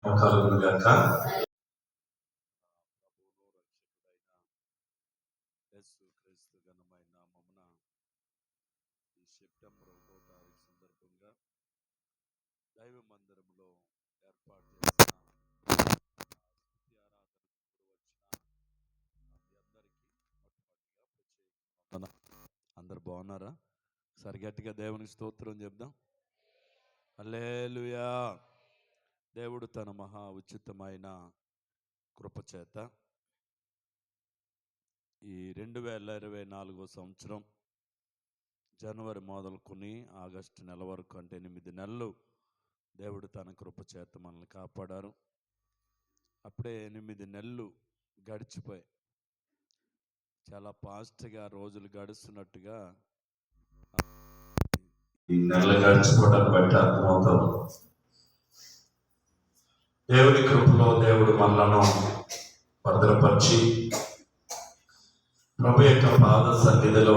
కలుగునుగాక. యేసుక్రీస్తు ఘనమైన నామమున ఈ సెప్టెంబర్ 1వ తారీఖు సందర్భంగా దైవ మందిరంలో ఏర్పాటు చేసిన స్తుతి ఆరాధనకు వచ్చిన మీ అందరికీ మొట్టమొదటిగా ప్రత్యేకంగా అందరు బాగున్నారా? సరిగట్టిగా దేవునికి స్తోత్రం చెప్దాం. హల్లెలూయా. దేవుడు తన మహా ఉచితమైన కృపచేత ఈ 2024 సంవత్సరం జనవరి మొదలుకొని ఆగస్టు నెల వరకు, అంటే 8 నెలలు దేవుడు తన కృపచేత మనల్ని కాపాడారు. అప్పుడే 8 నెలలు గడిచిపోయి చాలా ఫాస్ట్గా రోజులు గడుస్తున్నట్టుగా ఈ నెలలు గడిచిపోవడానికి బట్టి అర్థమవుతాం. దేవుడి కృపలో దేవుడు మనలను భద్రపరిచి ప్రభు యొక్క పాద సన్నిధిలో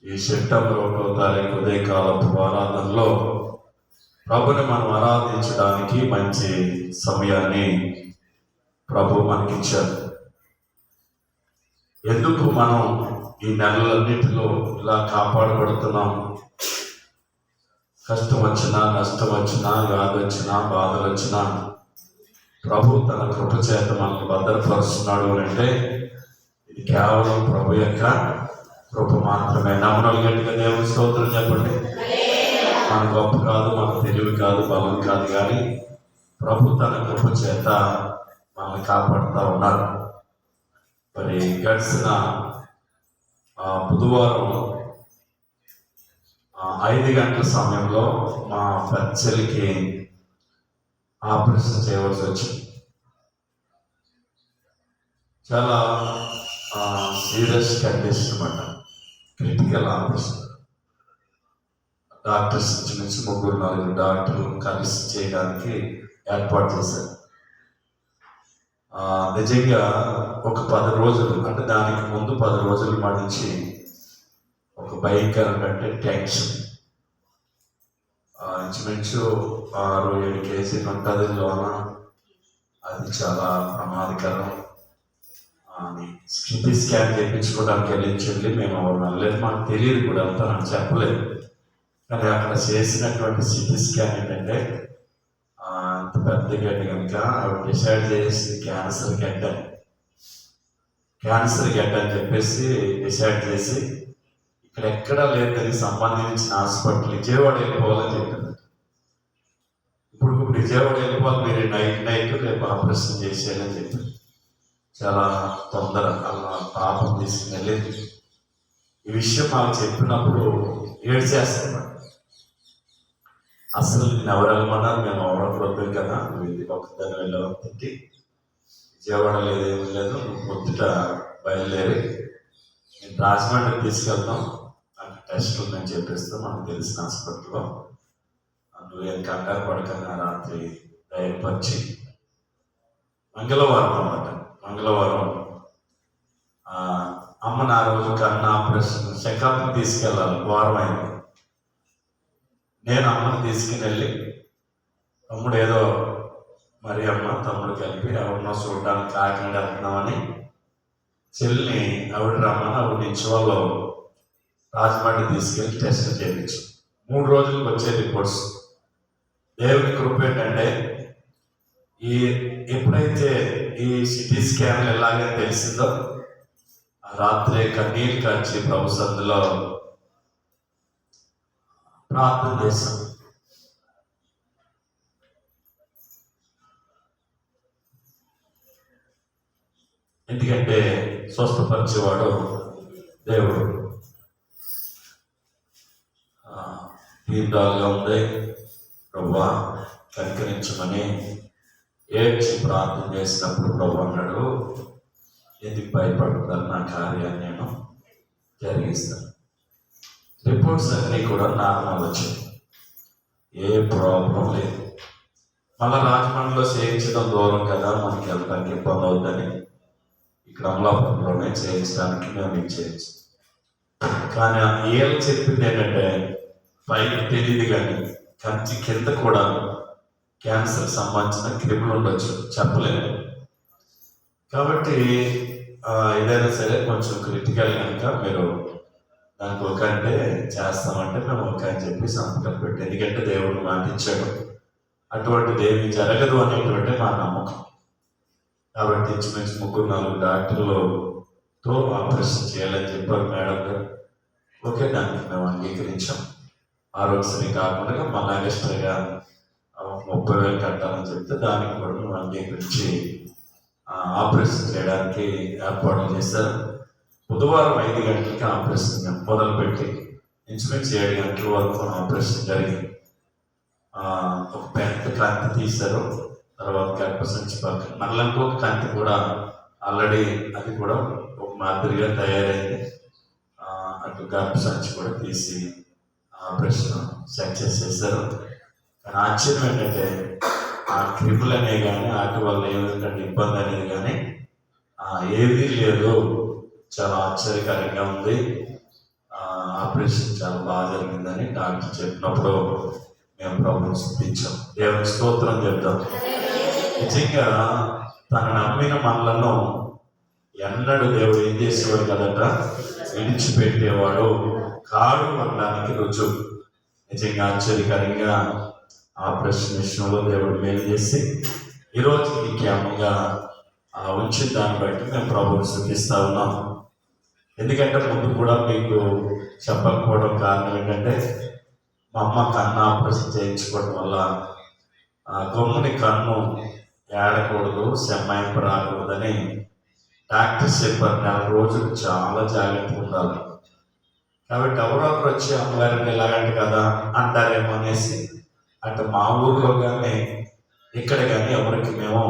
ఈ సెప్టెంబర్ 1వ తారీఖు ఉదయకాలపు ఆరాధనలో ప్రభుని మనం ఆరాధించడానికి మంచి సమయాన్ని ప్రభు మనకిచ్చారు. ఎందుకు మనం ఈ నెలలన్నిటిలో ఇలా కాపాడబడుతున్నాం? కష్టం వచ్చినా, నష్టం వచ్చినా, వ్యాధి వచ్చినా, బాధలు వచ్చినా ప్రభు తన కృప చేత మనల్ని భద్రపరుస్తున్నాడు అంటే ఇది కేవలం ప్రభు యొక్క కృప మాత్రమే. నమ్మడం గట్టిగా దేవుని స్తోత్రం చెప్పండి. మన గొప్ప కాదు, మన తెలివి కాదు, బలం కాదు, కానీ ప్రభు తన కృప చేత మనల్ని కాపాడుతూ ఉన్నారు. మరి గడిచిన బుధవారం 5 గంటల సమయంలో మా పెద్దలకి ఆపరేషన్ చేయవలసి వచ్చింది. చాలా సీరియస్ కండిషన్ అన్నమాట, క్రిటికల్ ఆపరేషన్. డాక్టర్స్ నుంచి 3-4 డాక్టర్లు కలిసి చేయడానికి ఏర్పాటు చేశారు. నిజంగా ఒక 10 రోజులు, అంటే దానికి ముందు 10 రోజుల నుంచి ఒక భయంకరమైన టెన్షన్. ఇంచుమించు 6-7 కేజీలు ఉంటుంది లోన. అది చాలా ప్రమాదకరం. సిటీ స్కాన్ చేయించుకోవడానికి వెళ్ళి మేము ఎవరు వెళ్ళలేదు, మాకు తెలియదు కూడా, అంతా నాకు చెప్పలేదు. కానీ అక్కడ చేసినటువంటి సిటీ స్కాన్ ఏంటంటే అంత పెద్ద గడ్డ కనుక ఆవిడ డిసైడ్ చేసి క్యాన్సర్ గడ్డ అని చెప్పేసి డిసైడ్ చేసి ఇక్కడ ఎక్కడా లేదు దానికి సంబంధించిన హాస్పిటల్ విజయవాడ వెళ్ళిపోవాలని చెప్పింది. ఇప్పుడు విజయవాడ వెళ్ళిపోవాలి, మీరు నైట్ రేపు ఆపరేషన్ చేసేయాలని చెప్పింది. చాలా తొందర అలా పాపం తీసుకుని వెళ్ళింది. ఈ విషయం మాకు చెప్పినప్పుడు ఏడ్చేస్తాను. అసలు నేను ఎవరు వెళ్ళమన్నారు, మేము ఎవరొద్దు కదా, నువ్వు ఒకదాన్ని వెళ్ళవద్దంటే విజయవాడ లేదేమీ లేదు, నువ్వు పొద్దుట బయలుదేరి నేను రాజమండ్రి తీసుకెళ్తాం, నాకు టెస్ట్ ఉందని చెప్పేస్తాం, మనకు తెలిసిన హాస్పిటల్లో. నువ్వేం కంగారు పడకన్నా రాత్రి ధైర్యపరిచి మంగళవారం అమ్మని ఆ రోజు కన్నా ఆపరేషన్ చెకప్ తీసుకెళ్ళాలి, వారం అయింది. నేను అమ్మని తీసుకుని వెళ్ళి తమ్ముడు ఏదో మరి అమ్మ తమ్ముడు కలిపి ఎవరినో చూడడానికి కాకినాడ వెళ్తున్నామని చెల్లిని ఆవిడ రమ్మని ఆవిడ నుంచి వాళ్ళు రాజమండ్రి తీసుకెళ్ళి టెస్ట్ చేయించు. 3 రోజులకు వచ్చే రిపోర్ట్స్. దేవుని కృప ఏంటంటే ఎప్పుడైతే ఈ సిటీ స్కాన్ ఎలాగే తెలిసిందో రాత్రి కన్నీళ్ళు కాచి ప్రభు సన్నిధిలో ప్రార్థన చేశాం. ఎందుకంటే స్వస్థపరిచేవాడు దేవుడు. దీర్ఘాలుగా ఉంది, ప్రభువా కనికరించమని ఏడ్చి ప్రార్థన చేసినప్పుడు ప్రభు అన్నాడు, ఎందుకు భయపడుతుందని నా కార్యాన్ని నేను జరిగిస్తాను. రిపోర్ట్స్ అన్నీ కూడా నార్మల్ వచ్చాయి, ఏ ప్రాబ్లం లేదు. మళ్ళీ రాజమండ్రిలో చేయించడం దూరం కదా, మనకి వెళ్ళడానికి ఇబ్బంది అవుతుందని ఇక్కడ అమలాపురంలోనే చేయించడానికి మేము ఇచ్చేయచ్చు. కానీ ఏళ్ళు చెప్పింది ఏంటంటే పైకి తెలియదు కానీ కంచి కింద కూడా క్యాన్సర్ సంబంధించిన క్రిములు ఉండొచ్చు, చెప్పలేము. కాబట్టి ఏదైనా సరే కొంచెం క్రిటికల్ కనుక మీరు దానికి ఒక అంటే చేస్తామంటే మేము ఒక అని చెప్పి సంతకం పెట్టి, ఎందుకంటే దేవుడు మాటిచ్చాడు, అటువంటిది ఏమి జరగదు అనేటువంటి మా నమ్మకం. కాబట్టి ఇంచుమించు 3-4 డాక్టర్లతో ఆపరేషన్ చేయాలని చెప్పారు మేడం గారు. ఓకే, దానికి మేము అంగీకరించాం. ఆరోగ్యశ్రీ కాకుండా మళ్ళీ ఎక్స్ట్రాగా 30,000 కట్టాలని చెప్తే దానికి కూడా మేము అంగీకరించి ఆపరేషన్ చేయడానికి ఏర్పాట్లు చేశారు. బుధవారం 5 గంటలకి ఆపరేషన్ మొదలుపెట్టి ఇంచుమించు 7 గంటల వరకు ఆపరేషన్ జరిగింది. ఒక పెద్ద కంతి తీశారు. తర్వాత గర్భసంచి పక్కన మళ్ళీ ఇంకొక కంతి కూడా ఆల్రెడీ అది కూడా ఒక మాదిరిగా తయారైంది. అటు గర్భసంచి కూడా తీసి ఆపరేషన్ సక్సెస్ చేశారు. కానీ ఆశ్చర్యం ఏంటంటే ఆ ట్రిపుల్ అనేవి కానీ వాటి వల్ల ఏమిటంటే ఇబ్బంది అనేది కానీ ఏదీ లేదు. చాలా ఆశ్చర్యకరంగా ఉంది. ఆపరేషన్ చాలా బాగా జరిగిందని డాక్టర్ చెప్పినప్పుడు మేము ప్రభుత్వం స్తుతించాం. దేవుని స్తోత్రం చెప్తాం. నిజంగా తన నమ్మిన మనలను ఎన్నడూ దేవుడు ఏం చేసేవాడు కదట, విడిచిపెట్టేవాడు కాడు అనడానికి రుజువు. నిజంగా ఆశ్చర్యకరంగా ఆపరేషన్ విషయంలో దేవుడు మేలు చేసి ఈరోజు ఈ క్షేమంగా ఉంచిన దాన్ని బట్టి మేము ప్రభువుని స్తుతిస్తా ఉన్నాం. ఎందుకంటే ముందు కూడా మీకు చెప్పకపోవడం కారణం ఏంటంటే మా అమ్మ కన్ను ఆపరేషన్ చేయించుకోవడం వల్ల గమ్ముని కన్ను ఏడకూడదు, సెమ్మాయింపు రాకూడదని డాక్టర్స్ చెప్పారు. 4 రోజులు చాలా జాగ్రత్తగా ఉండాలి. కాబట్టి ఎవరో ఒకరు వచ్చి అమ్మగారిని ఇలాగంటే కదా అంటారేమో అనేసి అంటే మా ఊర్లో కానీ ఇక్కడ కానీ ఎవరికి మేము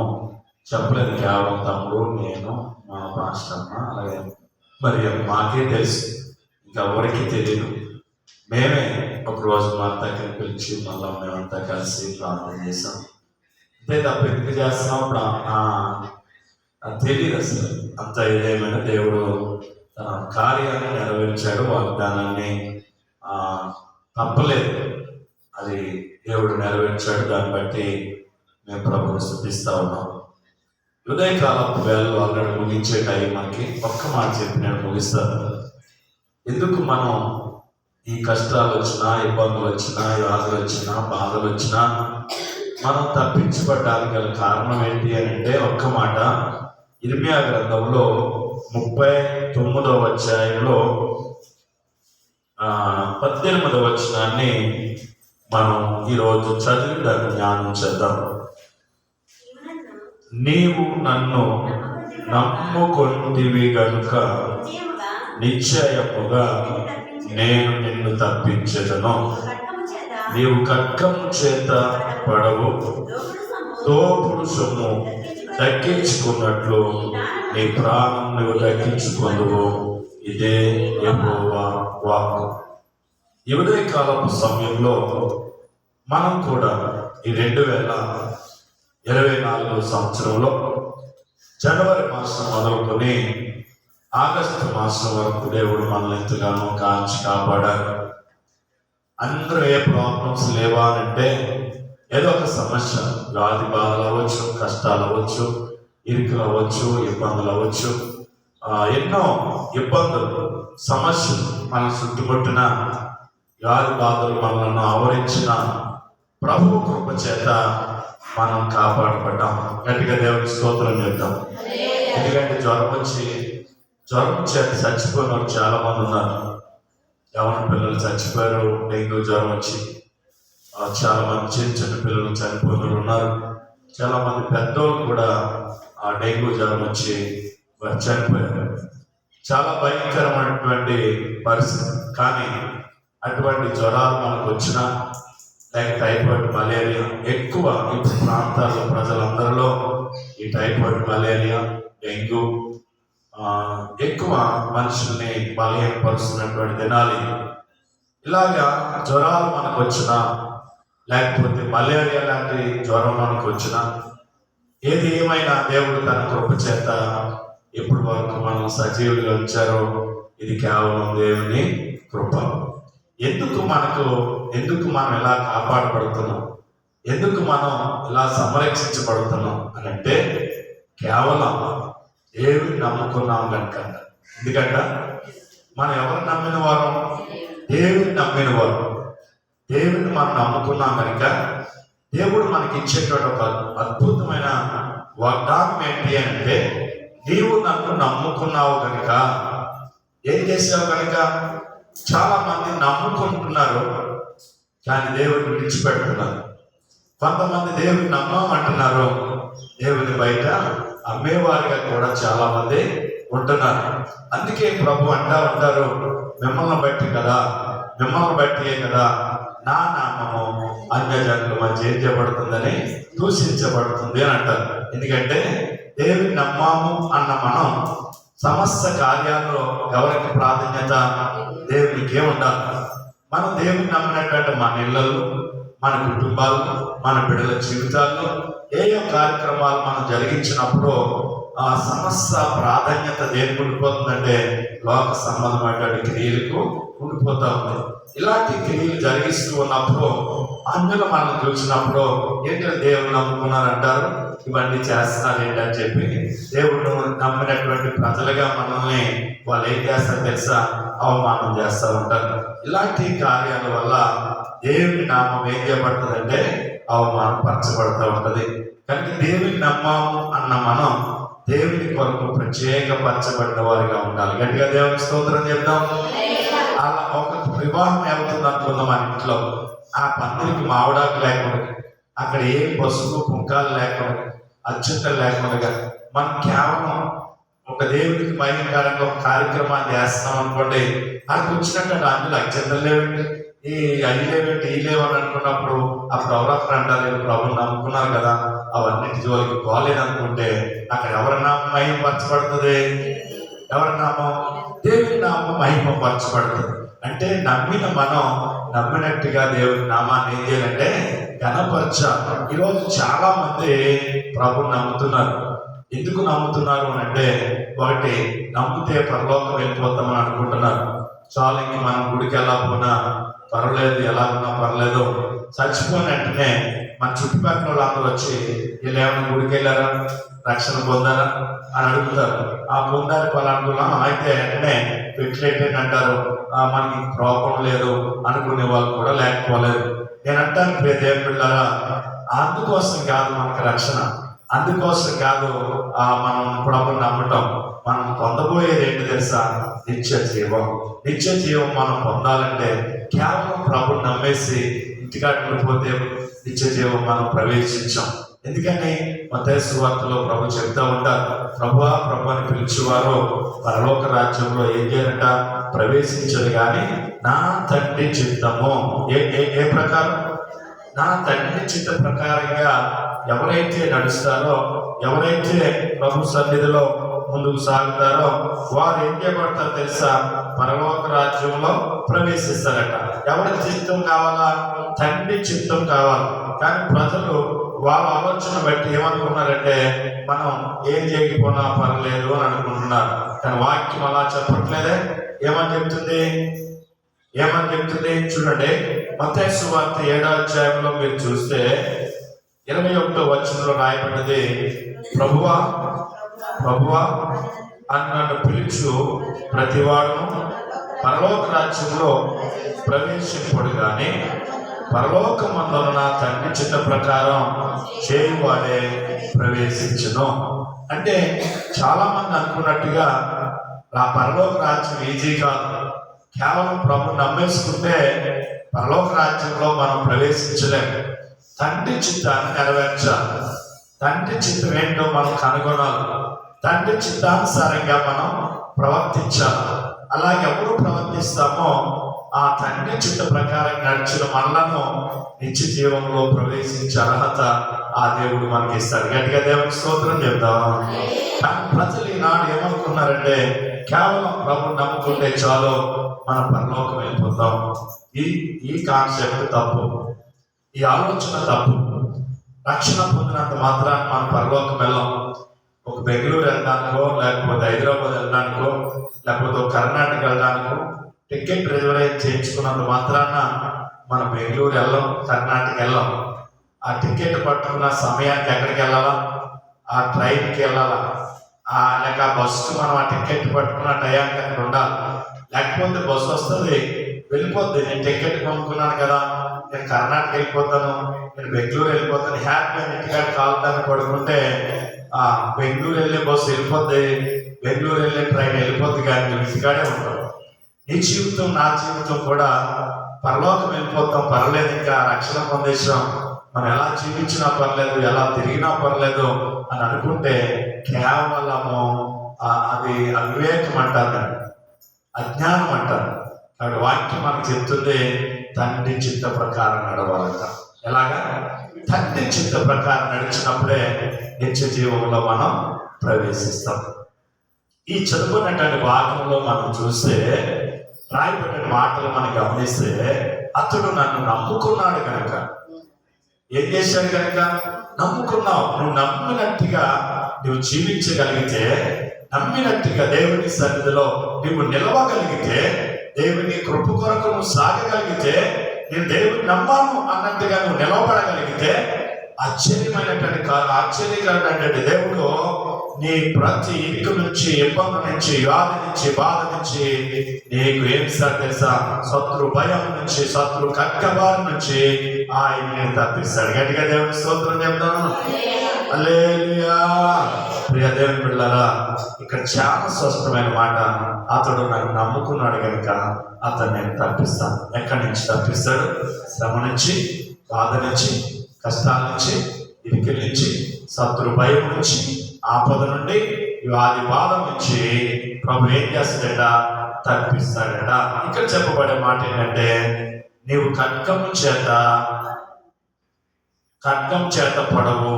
చెప్పలేదు. కేవలం తమ్ముడు, నేను, మా పాస్టమ్మ, అలాగే మరి మాకే తెలుసు, ఇంకెవరికి తెలియదు. మేమే ఒకరోజు మా దగ్గర పిలిచి మళ్ళీ మేమంతా కలిసి ప్రార్థన చేసాం. అంతే తప్ప ఎందుకు చేస్తాం అప్పుడు తెలియదు అసలు. అంత ఏదేమైనా దేవుడు తన కార్యాన్ని నెరవేర్చాడు, వాగ్దానాన్ని తప్పలేదు, అది దేవుడు నెరవేర్చాడు. దాన్ని బట్టి మేము ప్రభువుని స్తుతిస్తా ఉన్నాం. ఉదయకాలపు వేళలో ఆల్రెడీ ముగించే టైం మనకి. ఒక్క మాట చెప్పి నేను ముగిస్తాను. ఎందుకు మనం ఈ కష్టాలు వచ్చినా, ఇబ్బందులు వచ్చినా, వ్యాధులు వచ్చినా, బాధలు వచ్చినా మనం తప్పించబడ్డానికి గల కారణం ఏంటి అని అంటే ఒక్క మాట. ఇర్మియా గ్రంథంలో 39వ అధ్యాయంలో 18వ వచనాన్ని మనం ఈరోజు చదివి దాన్ని జ్ఞానం చేద్దాం. నీవు నన్ను నమ్ముకొంటివి గనుక నిశ్చయముగా నేను నిన్ను తప్పించెదను. నీవు ఖడ్గము చేత పడవు, దోపుడు సొమ్ము దక్కించుకున్నట్లు నీ ప్రాణం నువ్వు దక్కించుకొందువు. ఇదే యెహోవా వాక్కు. ఈ ఉదయకాలపు సమయంలో మనం కూడా ఈ 2024వ సంవత్సరంలో జనవరి మాసం మొదలుకొని ఆగస్టు మాసం వరకు దేవుడు మనల్ని ఎంతగానో కాంచి కాపాడారు. అందరూ ఏ ప్రాబ్లమ్స్ లేవా అంటే ఏదో ఒక సమస్య, వ్యాధి బాధలు అవ్వచ్చు, కష్టాలు అవ్వచ్చు, ఇరుకులు అవ్వచ్చు, ఇబ్బందులు అవ్వచ్చు, ఎన్నో ఇబ్బందులు, సమస్యలు మన చుట్టుముట్టిన వ్యాధి బాధలు మనల్ని ఆవరించిన ప్రభు కృప చేత మనం కాపాడబడ్డాం. గట్టిగా దేవుడికి స్తోత్రం చేద్దాం. ఎందుకంటే జ్వరం చేత చచ్చిపోయిన వాళ్ళు చాలా మంది ఉన్నారు. యవన పిల్లలు చచ్చిపోయారు డెంగ్యూ జ్వరం వచ్చి. చాలా మంది చిన్న పిల్లలు చనిపోయిన ఉన్నారు. చాలా మంది పెద్దోళ్ళు కూడా ఆ డెంగ్యూ జ్వరం వచ్చి చనిపోయారు. చాలా భయంకరమైనటువంటి పరిస్థితి. కానీ అటువంటి జ్వరాలు మనకు వచ్చినా, లేక టైఫాయిడ్, మలేరియా ఎక్కువ ఇప్పుడు ప్రాంతాల్లో ప్రజలందరిలో ఈ టైఫాయిడ్, మలేరియా, డెంగ్యూ ఎక్కువ మనుషుల్ని బలహీనపరుస్తున్నటువంటి దినాలు. ఇలాగా జ్వరాలు మనకు వచ్చినా, లేకపోతే మలేరియా లాంటి జ్వరం మనకు వచ్చినా, ఏది ఏమైనా దేవుడు తన కృప చేత ఇప్పటి వరకు మనం సజీవులుగా ఉంచారో ఇది కేవలం దేవుని కృప. ఎందుకు మనం ఎలా కాపాడబడుతున్నాం? ఎందుకు మనం ఇలా సంరక్షించబడుతున్నాం అని అంటే కేవలం దేవుని నమ్ముకున్నాం కనుక. ఎందుకంట మనం ఎవరు నమ్మిన వారు? దేవుని నమ్మిన వారు. దేవుని మనం నమ్ముకున్నాం కనుక దేవుడు మనకి ఇచ్చేటువంటి ఒక అద్భుతమైన వాగ్దానం ఏంటి అంటే, నీవు నన్ను నమ్ముకున్నావు కనుక. ఏం చేసావు కనుక? చాలా మంది నమ్ముకుంటున్నారు కానీ దేవుడిని విడిచిపెడుతున్నారు. కొంతమంది దేవుని నమ్మమంటున్నారు, దేవుని బయట అమ్మేవారిగా కూడా చాలా మంది ఉంటున్నారు. అందుకే ప్రభు ఉంటారు, మిమ్మల్ని బట్టి కదా, మిమ్మల్ని బట్టియే కదా నా నామము అన్యజనుల మధ్య ఏం చేయబడుతుందని దూషించబడుతుంది అని అంటారు. ఎందుకంటే దేవుని నమ్మాము అన్న మనం సమస్త కార్యాల్లో ఎవరికి ప్రాధాన్యత? దేవునికే ఉండాలి. మనం దేవుని నమ్మినట్టు మన ఇళ్ళల్లో, మన కుటుంబాలు, మన బిడ్డల జీవితాల్లో ఏ కార్యక్రమాలు మనం జరిగించినప్పుడు ఆ సమస్త ప్రాధాన్యత దేనికి ఉండిపోతుందంటే లోక సంబంధమైనటువంటి క్రియలకు ఉండిపోతా ఉంది. ఇలాంటి క్రియలు జరిగిస్తూ ఉన్నప్పుడు అందులో మనం చూసినప్పుడు ఏంటంటే దేవుడు నమ్ముకున్నారంటారు, ఇవన్నీ చేస్తున్నారు ఏంటని చెప్పి దేవుడు నమ్మినటువంటి ప్రజలుగా మనల్ని వాళ్ళు ఏం చేస్తారు తెలుసా? అవమానం చేస్తూ ఉంటారు. ఇలాంటి కార్యాల వల్ల దేవుని నామం ఏం చేయబడుతుందంటే అవమానపరచబడుతూ ఉంటది. కనుక దేవుని నమ్మాము అన్న మనం దేవుని కొరకు ప్రత్యేకపరచబడిన వారిగా ఉండాలి. గట్టిగా దేవుని స్తోత్రం చెప్దాం. అలా ఒక వివాహం అవుతుంది అనుకుందాం మన ఇంట్లో, ఆ పందిరికి మామిడాకు లేకుండా, అక్కడ ఏ పసుపు కుంకాలు లేకుండా, అత్యుత్తలు లేకుండా మనం కేవలం ఒక దేవుడికి భయంకరంగా ఒక కార్యక్రమాన్ని చేస్తాం అనుకోండి, అక్కడికి వచ్చినట్టు అందులో అత్యంతలు లేవండి, ఈ అవి లేవండి, ఈ లేవని అనుకున్నప్పుడు అప్పుడు ఎవరొకరు అంటారు, ప్రభు నమ్ముకున్నారు కదా, అవన్నిటి జోలికి పోలేదనుకుంటే అక్కడ ఎవరి నామం మహిమపరచబడుతుంది? ఎవరి నామం? దేవుని నామం మహిమపరచబడుతుంది. అంటే నమ్మిన మనం నమ్మినట్టుగా దేవుని నామాన్ని ఏం చేయాలంటే ఘనపరచాలి. ఈరోజు చాలా మంది ప్రభుని నమ్ముతున్నారు. ఎందుకు నమ్ముతున్నారు అంటే, ఒకటి నమ్మితే పరలోకం వెళ్ళిపోతామని అనుకుంటున్నారు. చాలా ఇంక మనం గుడికి వెళ్ళకపోయినా పర్వాలేదు, ఎలా ఉన్నా పర్లేదు, చచ్చిపోయిన వెంటనే మన చుట్టుపక్కల వాళ్ళందరూ వచ్చి వీళ్ళు ఏమైనా గుడికి వెళ్ళారా, రక్షణ పొందారా అని అడుగుతారు. ఆ పొందారు పలానుకున్నాం అయితే వెంటనే పెట్టలేటని అంటారు. మనకి ప్రాబ్లం లేదు అనుకునే వాళ్ళు కూడా లేకపోలేదు. నేను అంటాను దేవుని బిడ్డలారా, అందుకోసం కాదు మనకు రక్షణ, అందుకోసం కాదు మనం ప్రభుని నమ్మటం. మనం పొందబోయేది ఏంటి తెలుసా? నిత్య జీవం. నిత్య జీవం మనం పొందాలంటే కేవలం ప్రభుని నమ్మేసి ఇంటికాడ ఉండిపోతే నిత్య జీవం మనం ప్రవేశించాం. ఎందుకని మత్తయి సువార్తలో ప్రభు చెప్తా ఉంటారు, ప్రభువా ప్రభు అని పిలిచేవారు పరలోక రాజ్యంలో ఏం చేయాలంట? ప్రవేశించదు కానీ నా తండ్రి చిత్తము. ఏ ప్రకారం? నా తండ్రి చిత్త ప్రకారంగా ఎవరైతే నడుస్తారో, ఎవరైతే ప్రభు సన్నిధిలో ముందుకు సాగుతారో వారు ఏం చేయబడతారో తెలుసా? పరలోక రాజ్యంలో ప్రవేశిస్తారట. ఎవరి చిత్తం కావాలా? తండ్రి చిత్తం కావాలి. కానీ ప్రజలు వాళ్ళ ఆలోచన బట్టి ఏమనుకున్నారంటే, మనం ఏం చేయకపోయినా పర్లేదు అని అనుకుంటున్నారు. కానీ వాక్యం అలా చెప్పట్లేదే. ఏమని చెప్తుంది? చూడండి, మత్తయి సువార్త 7వ అధ్యాయంలో మీరు చూస్తే 21వ వచనంలో రాయబడినది, ప్రభువా ప్రభువా అని నన్ను పిలుచు ప్రతివాడును పరలోక రాజ్యంలో ప్రవేశింపడు కానీ పరలోకమందున నా తండ్రి చిత్త ప్రకారం చేయువాడే ప్రవేశించును. అంటే చాలా మంది అనుకున్నట్టుగా ఆ పరలోక రాజ్యం ఈజీ కాదు. కేవలం ప్రభు నమ్మేసుకుంటే పరలోక రాజ్యంలో మనం ప్రవేశించలేము. తండ్రి చిత్తాన్ని నెరవేర్చాలి. తండ్రి చిత్తం ఏంటో మనం కనుగొనాలి. తండ్రి చిత్తానుసారంగా మనం ప్రవర్తించాలి. అలా ఎవరు ప్రవర్తిస్తామో ఆ తండ్రి చిత్త ప్రకారం నడిచిన మనలను నిత్య జీవంలో ప్రవేశించే అర్హత ఆ దేవుడు మనకి ఇస్తాడు. గట్టిగా దేవునికి స్తోత్రం చెప్తాం. కానీ ప్రజలు ఈనాడు ఏమనుకున్నారంటే, కేవలం ప్రభు నమ్ముకుంటే చాలు మనం పరలోకం వెళ్ళిపోతాం. ఈ కాన్సెప్ట్ తప్పు, ఈ ఆలోచన తప్పు. రక్షణ పొందినంత మాత్రాన్ని మనం పరలోకం వెళ్ళాం. ఒక బెంగళూరు వెళ్ళడానికో, లేకపోతే హైదరాబాద్ వెళ్ళడానికో, లేకపోతే కర్ణాటక వెళ్ళడానికో టికెట్ రిజర్వేషన్ చేయించుకున్నంత మాత్రాన మనం బెంగళూరు వెళ్ళాం, కర్ణాటక వెళ్ళాం. ఆ టికెట్ పట్టుకున్న సమయానికి ఎక్కడికి వెళ్ళాలా, ఆ ట్రైన్కి వెళ్ళాలా, లేక బస్సుకు మనం ఆ టికెట్ పట్టుకున్న టయానికి అక్కడ ఉండాలి. లేకపోతే బస్సు వస్తుంది, వెళ్ళిపోద్ది. నేను టికెట్ కొనుక్కున్నాను కదా, నేను కర్ణాటక వెళ్ళిపోతాను, నేను బెంగళూరు వెళ్ళిపోతాను, హ్యాపీగా ఇంటికాడ కాలుతాను పడుకుంటే బెంగళూరు వెళ్ళే బస్సు వెళ్ళిపోద్ది, బెంగళూరు వెళ్ళే ట్రైన్ వెళ్ళిపోద్ది, కానీ నువ్వు ఇంటికాడే ఉంటావు. నీ జీవితం నా జీవితం కూడా పరలోకం వెళ్ళిపోతాం, పర్లేదు, ఇంకా రక్షణ పొందేసాం, మనం ఎలా జీవించినా పర్లేదు, ఎలా తిరిగినా పర్లేదు అని అనుకుంటే కేవలము అది అవివేకం అంటారు, అజ్ఞానం అంటారు. కాబట్టి వాక్యం మనకు చెప్తుంది తండ్రి చిత్త ప్రకారం నడవాలంట. ఎలాగా? తండ్రి చిత్త ప్రకారం నడిచినప్పుడే నిత్య జీవంలో మనం ప్రవేశిస్తాం. ఈ చదువుకున్నటువంటి భాగంలో మనం చూస్తే రాయబడిన మాటలు మనం గమనిస్తే, అతడు నన్ను నమ్ముకున్నాడు కనుక. ఏం చేశాడు కనుక? నమ్ముకున్నావు. నువ్వు నమ్మినట్టుగా నువ్వు జీవించగలిగితే, నమ్మినట్టుగా దేవుని సన్నిధిలో నువ్వు నిలవగలిగితే, దేవుని కృప కొరకు నువ్వు సాగగలిగితే, నేను దేవుని నమ్మాను అన్నట్టుగా నువ్వు నిలవబడగలిగితే, ఆశ్చర్యకరమైనటువంటి దేవుడు నీ ప్రతి ఇరుకు నుంచి, ఇబ్బంది నుంచి, వ్యాధి నుంచి, బాధ నుంచి నీకు ఏం సార్ తెలుసా? శత్రు భయం నుంచి, శత్రు కక్కబారి నుంచి ఆయన నేను తప్పిస్తాడు. గట్టిగా దేవుని స్తోత్రం చెప్తాను. హల్లెలూయా. ప్రియ దేవుని బిడ్డలారా, ఇక్కడ చాలా స్పష్టమైన మాట. అతడు నన్ను నమ్ముకున్నాడు కనుక అతను నేను తప్పిస్తాను. ఎక్కడి నుంచి తప్పిస్తాడు? శ్రమ నుంచి, బాధ నుంచి, కష్టాల నుంచి, ఇరుకుల నుంచి, శత్రు భయం నుంచి, ఆపద నుండి, వ్యాధి బాధ నుంచి ప్రభు ఏం చేస్తాడట? తప్పిస్తాడట. ఇక్కడ చెప్పబడే మాట ఏంటంటే, నీవు ఖడ్గం చేత పడవు,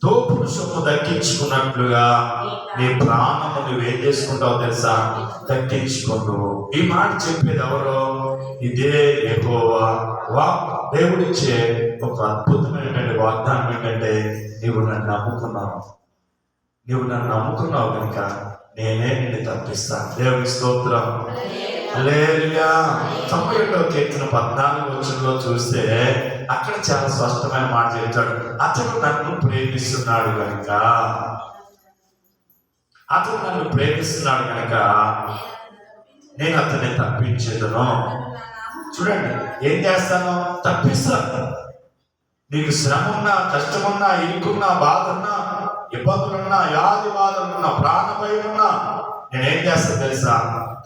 తోపుడు సొమ్ము దక్కించుకున్నట్లుగా నీ ప్రాణము నువ్వేం చేసుకుంటావు తెలుసా? దక్కించుకుంటూ. ఈ మాట చెప్పేది ఎవరో? ఇదే యెహోవా. దేవుడిచ్చే ఒక అద్భుతమైనటువంటి వాగ్దానం ఏంటంటే, నీవు నన్ను నమ్ముకున్నావు కనుక నేనే నిన్ను తప్పిస్తాను. దేవుని స్తోత్రం. హల్లెలూయా. 91వ కీర్తన 14వ వచనంలో చూస్తే అక్కడ చాలా స్పష్టమైన మాట చెప్తాడు. అతడు నన్ను ప్రేమిస్తున్నాడు కనుక నేను అతన్ని తప్పించేదను. చూడండి, ఏం చేస్తాను? తప్పిస్తాను. నీకు శ్రమ ఉన్నా, కష్టమున్నా, ఇరుకున్నా, బాధ ఉన్నా, ఇబ్బందులున్నా, వ్యాధి బాధలున్నా, ప్రాణభయం ఉన్నా, నేనేం చేస్తాను తెలుసా?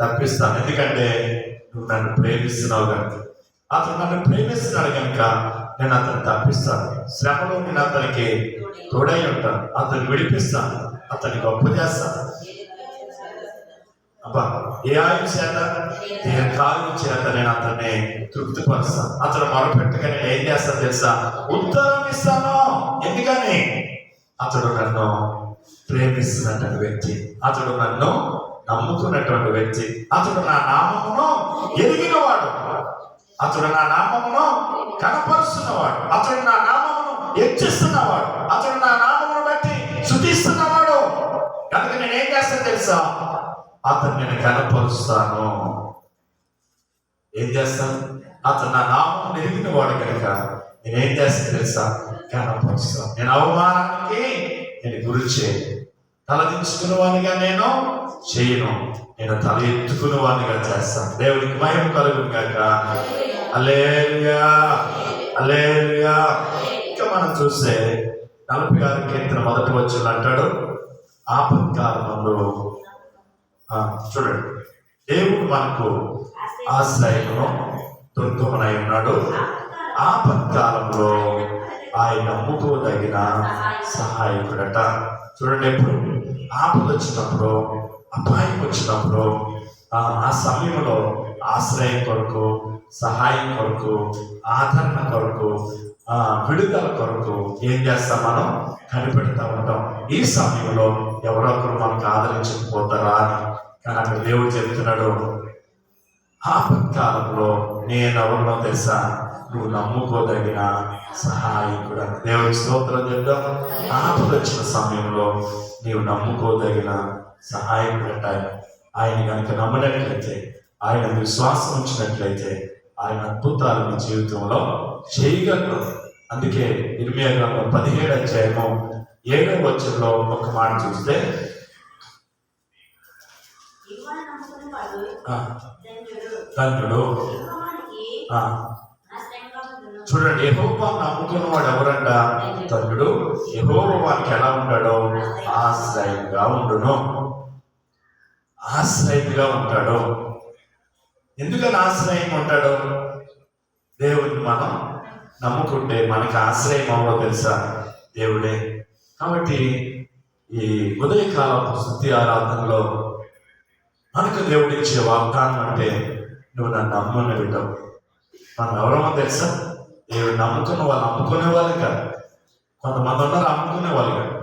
తప్పిస్తాను. ఎందుకంటే నువ్వు నన్ను ప్రేమిస్తున్నావు కనుక. అతను నన్ను ప్రేమిస్తున్నాడు కనుక నేను అతను తప్పిస్తాను. శ్రమలో నేను అతనికి తోడై ఉంటాను, అతను విడిపిస్తాను, అతన్ని గొప్ప చేస్తాను. అబ్బా, ఏ ఆయు చేత, ఏ కార్యం చేత నేను అతన్ని తృప్తిపరుస్తాను. అతను మొరపెట్టగా నేను ఏం చేస్తాను తెలుసా? ఉత్తరం ఇస్తాను. ఎందుకని? అతడు నన్ను ప్రేమిస్తున్నటువంటి వ్యక్తి, అతడు నన్ను నమ్ముకున్నటువంటి వ్యక్తి, అతడు నా నామమును ఎరిగినవాడు, అతడు నా నామమును కనపరుస్తున్నవాడు, అతడు నా నామమును హెచ్చిస్తున్నవాడు, అతడు నా నామమును బట్టి స్తుతిస్తున్నవాడు కనుక నేనేం చేస్తాను తెలుసా? అతను నేను కనపరుస్తాను. ఏం చేస్తాను? అతను నా నామం ఎరిగిన వాడు కనుక నేనేం చేస్తాను తెలుసా? కనపరుస్తాను. నేను అవమానానికి నేను గురి చేయను, తలదించుకున్న వాడిగా నేను చేయను, నేను తల ఎత్తుకున్న వాడిగా చేస్తాను. దేవుడికి మహిమ కలుగును గాక. హల్లెలూయా, హల్లెలూయా. ఇంకా మనం చూస్తే 46వ కీర్తన 1వ వచనంలో అంటాడు, ఆపత్కాలంలో చూడండి, దేవుడు మనకు ఆశ్రయమును దుర్గమునై ఉన్నాడు. ఆపత్కాలంలో ఆయన నమ్ముకోదగిన సహాయకుడట. చూడండి, ఎప్పుడు ఆపద వచ్చినప్పుడు, అపాయం వచ్చినప్పుడు, ఆ సమయంలో ఆశ్రయం కొరకు, సహాయం కొరకు, ఆదరణ కొరకు, విడుదల కొరకు ఏం చేస్తాం? మనం కనిపెడతా ఉంటాం. ఈ సమయంలో ఎవరొకరు మనకు ఆదరించకపోతారా అని. కానీ అక్కడ దేవుడు చెప్తున్నాడు, ఆపత్కాలంలో నేను ఎవరినో తెలుసా? నువ్వు నమ్ముకోదగిన సహాయకుడు. దేవుడి స్తోత్రం చెప్తాం. ఆపద వచ్చిన సమయంలో నీవు నమ్ముకోదగిన సహాయకుడు అంటాయి. ఆయన కనుక నమ్మినట్లయితే, ఆయన విశ్వాసం ఉంచినట్లయితే ఆయన అద్భుతాలు నీ జీవితంలో చేయగలరు. అందుకే ఇర్మియా గ్రంథం 17 అధ్యాయము 7వ వచనంలో ఒక మాట చూస్తే ధన్యుడు. చూడండి, యెహోవా నమ్ముకున్న వాడు ఎవరంట? ధన్యుడు. యెహోవా వానికి ఎలా ఉంటాడో ఆశ్రయంగా ఉండును. ఆశ్రయంగా ఉంటాడు. ఎందుకని ఆశ్రయంగా ఉంటాడు? దేవుడిని మనం నమ్ముకుంటే మనకి ఆశ్రయం అవ్వదో తెలుసా? దేవుడే. కాబట్టి ఈ ఉదయకాలపు స్తుతి ఆరాధనలో మనకు దేవుడిచ్చే వాగ్దానం అంటే, నువ్వు నన్ను నమ్ముని వింటావు. మనం ఎవరమో తెలుసా? దేవుడు నమ్ముకునే వాళ్ళు కాదు. కొంతమంది ఉన్నారు అమ్ముకునే వాళ్ళు కాదు,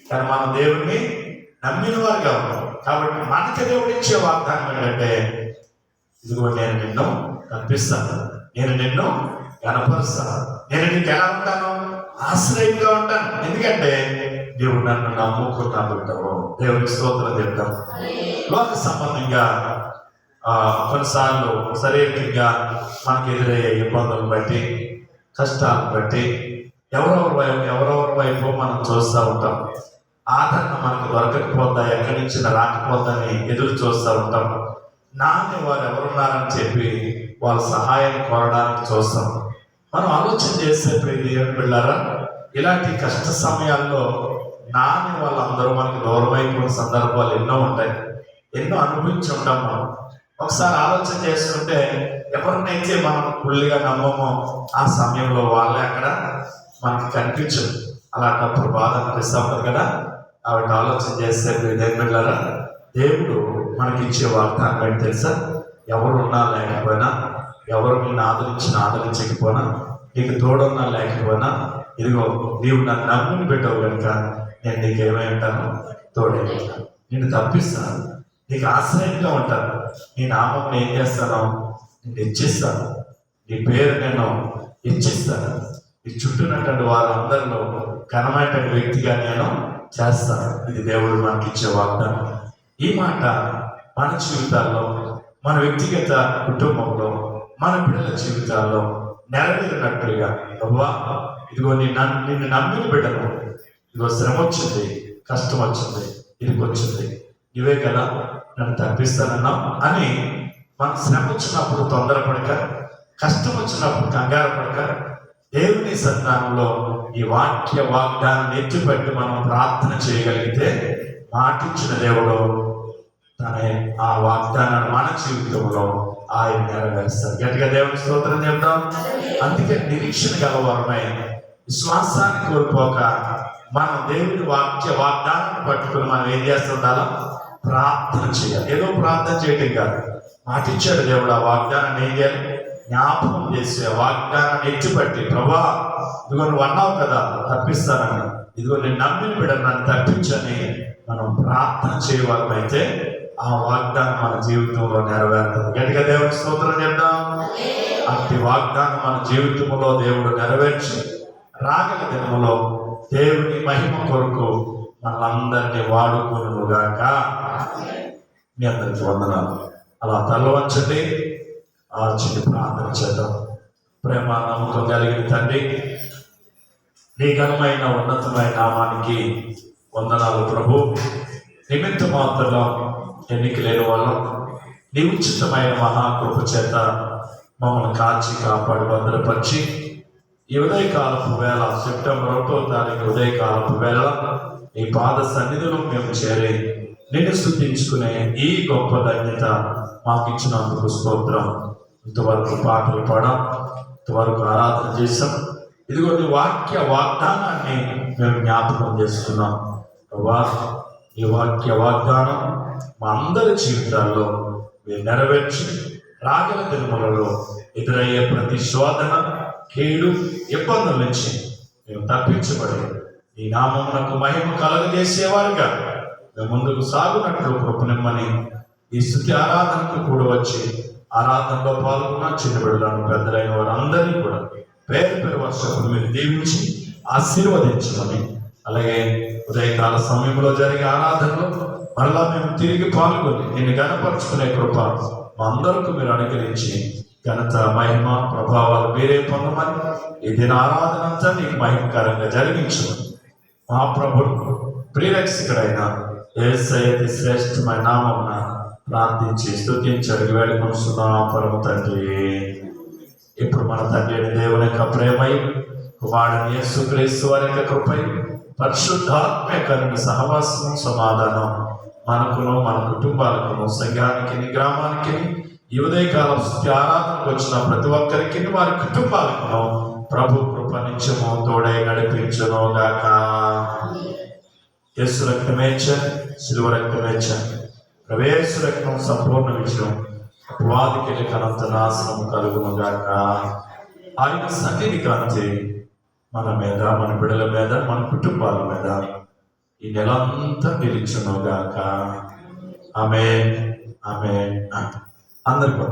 కానీ మనం దేవుడిని నమ్మిన వారుగా ఉన్నాం. కాబట్టి మనకి దేవుడిచ్చే వాగ్దానం ఏంటంటే, ఇదిగో నేను నిన్ను కనిపిస్తాను, నేను నిన్ను కనపరుస్తాను, నేను నీకు ఎలా ఉంటాను? ఆశ్రయంగా ఉంటాను. ఎందుకంటే దేవుడు నన్ను నమ్ముకున్నాడు. దేవుడికి స్తోత్రం చెప్తాం. లోక సంబంధంగా కొన్నిసార్లు శారీరకంగా మనకు ఎదురయ్యే ఇబ్బందులను బట్టి, కష్టాలను బట్టి ఎవరెవరి వైపు మనం చూస్తూ ఉంటాం. ఆదరణ మనకు దొరకకపోతా, ఎక్కడి నుంచి రాకపోతాని ఎదురు చూస్తూ ఉంటాం. నాని వారు ఎవరున్నారని చెప్పి వాళ్ళ సహాయం కోరడానికి చూస్తాం. మనం ఆలోచన చేసే ప్రతి పిల్లారా, ఇలాంటి కష్ట సమయాల్లో నాని వాళ్ళందరూ మనకు దూరమైపోయిన సందర్భాలు ఎన్నో ఉంటాయి. ఎన్నో అనుభవించి ఉంటాం. మనం ఒకసారి ఆలోచన చేస్తుంటే, ఎవరినైతే మనం ఫుల్గా నమ్మమో ఆ సమయంలో వాళ్ళే అక్కడ మనకి కనిపించదు. అలాంటప్పుడు బాధ అనిపిస్తూ ఉంటుంది కదా. కాబట్టి ఆలోచన చేస్తే పిల్లారా, దేవుడు మనకి ఇచ్చే వాగ్దానం ఏంటి తెలుసా? ఎవరున్నా లేకపోయినా, ఎవరు నిన్ను ఆదరించకపోయినా, నీకు తోడున్నా లేకపోయినా, ఇదిగో నీవు నన్ను నమ్మిని పెట్టావు కనుక నేను నీకు ఏమై ఉంటాను? తోడే ఉంటాను, నిన్ను తప్పిస్తాను, నీకు ఆశ్రయంగా ఉంటాను, నీ నామం ఏం చేస్తాను? నిన్ను ఇచ్చిస్తాను, నీ పేరు నేను ఇచ్చిస్తాను, నీ చుట్టూనటువంటి వారందరిలో ఘనమైనటువంటి వ్యక్తిగా నేను చేస్తాను. ఇది దేవుడు మనకి ఇచ్చే వాగ్దానం. ఈ మాట మన జీవితాల్లో, మన వ్యక్తిగత కుటుంబంలో, మన పిల్లల జీవితాల్లో నెరవేరినట్లుగా, అవ్వా ఇదిగో నిన్ను నమ్మిన బిడ్డను, ఇదిగో శ్రమ వచ్చింది, కష్టం వచ్చింది, ఇదికి వచ్చింది, ఇవే కదా నన్ను తప్పిస్తానన్నాం అని మన శ్రమ వచ్చినప్పుడు తొందరపడక, కష్టం వచ్చినప్పుడు కంగారు పడక, దేవుని సంతానంలో ఈ వాక్య వాగ్దానాన్ని ఎత్తిపెట్టి మనం ప్రార్థన చేయగలిగితే, మాటిచ్చిన దేవుడు తన ఆ వాగ్దానాన్ని మన జీవితంలో ఆయన నెరవేరుస్తారు. గట్టిగా దేవుని స్తోత్రం చెప్తాం. అందుకే నిరీక్షణ గలవారమై విశ్వాసాన్ని కోల్పోక మనం దేవుని వాగ్దానాన్ని పట్టుకుని మనం ఏం చేస్తుండాలో? ప్రార్థన చేయాలి. ఏదో ప్రార్థన చేయటం కాదు, మాటిచ్చాడు దేవుడు. ఆ వాగ్దానాన్ని ఏం చేయాలి? జ్ఞాపకం చేసి ఆ వాగ్దానాన్ని ఎత్తిపట్టి, ప్రభా ఇదిగో నువ్వు అన్నావు కదా తప్పిస్తానని, ఇదిగో నేను నమ్మిన బిడ్డను నన్ను తప్పించని మనం ప్రార్థన చేయవాలమైతే ఆ వాగ్దానం మన జీవితంలో నెరవేరుతుంది. గట్టిగా దేవుని స్తోత్రం చెప్దాం. అట్టి వాగ్దానం మన జీవితంలో దేవుడు నెరవేర్చి రాగల దినములో దేవుని మహిమ కొరకు మనందరినీ వాడుకొనుగాక. మీ అందరికి వందనాలు. అలా తల వంచండి, ఆ చిన్న ప్రార్థన చేద్దాం. ప్రేమ నమ్మకం కలిగిన తండ్రి, నీ ఘనమైన ఉన్నతమైన నామానికి వందనాలు ప్రభు. నిమిత్త మాత్రంలో ఎన్నిక లేని వాళ్ళం నీ ఉచితమైన మహాకృప చేత మమ్మల్ని కాచి కాపాడి భద్రపరిచి ఈ ఉదయకాలపు వేళ, సెప్టెంబర్ 1వ తారీఖు ఉదయకాలపు వేళ నీ పాద సన్నిధిలో మేము చేరి నిన్ను స్తుతించుకునే ఈ గొప్ప ధన్యత మాకు ఇచ్చినందుకు స్తోత్రం. ఇంతవరకు పాటలు పాడాం, ఇంతవరకు ఆరాధన చేశాం. ఇదిగో నీ వాక్య వాగ్దానాన్ని మేము జ్ఞాపకం చేసుకున్నాం. ఈ వాక్య వాగ్దానం మా అందరి జీవితాల్లో మీరు నెరవేర్చి రాగల దినములలో ఎదురయ్యే ప్రతి శోధన, కీడు, ఇబ్బందుల నుంచి మేము తప్పించబడి ఈ నామమునకు మహిమ కలగజేసేవారుగా మేము ముందుకు సాగునట్లు కృపనిమ్మని ఈ స్తుతి ఆరాధనకు కూడా వచ్చి ఆరాధనలో పాల్గొన్న చిన్న బిడ్డలను, పెద్దలైన వారందరినీ కూడా పేరు పేరు వర్షకులు మీరు దీవించి ఆశీర్వదించమని, అలాగే ఉదయకాల సమయంలో జరిగే ఆరాధనలో మరలా మేము తిరిగి పాల్గొని నిన్ను గణపరుచుకునే కృప మా అందరికీ మీరు అనుగ్రహించి ఘనత మహిమ ప్రభావాలు మీరే పొందమని ఈ దిన ఆరాధన అంతా నీకు మహిమకరంగా జరిగించు. మా ప్రభుడు ప్రియరక్షకుడైన యేసయ్య అతి శ్రేష్టమైన నామమున ప్రార్థించి స్తుతించి అడిగి వేడుకొనుచున్నాం పరమ తండ్రి. ఇప్పుడు మన తండ్రి అయిన దేవుని యొక్క ప్రేమై కుమారుని యేసుక్రీస్తు వారి యొక్క కృపై పరిశుద్ధాత్మ యొక్క సహవాసము సమాధానం మనకును మన కుటుంబాలకును సంఘానికి గ్రామానికి ఈ ఉదయకాలం స్తుతి ఆరాధనకు వచ్చిన ప్రతి ఒక్కరికి వారి కుటుంబాలకును ప్రభు కృప నిత్యము తోడై నడిపించును గాక. యేసు రక్తమేచ్చ శిలువ రక్తమేచ్చ ప్రవేశ రక్తం సంపూర్ణ విజయం అపవాదికి కనంత నాశనం కలుగును గాక. ఆయన సన్నిధి కాంతి మన మీద, మన బిడ్డల మీద, మన కుటుంబాల మీద ఈ నెలంతా నిలిచును గాక. ఆమేన్ ఆమేన్. అందరికీ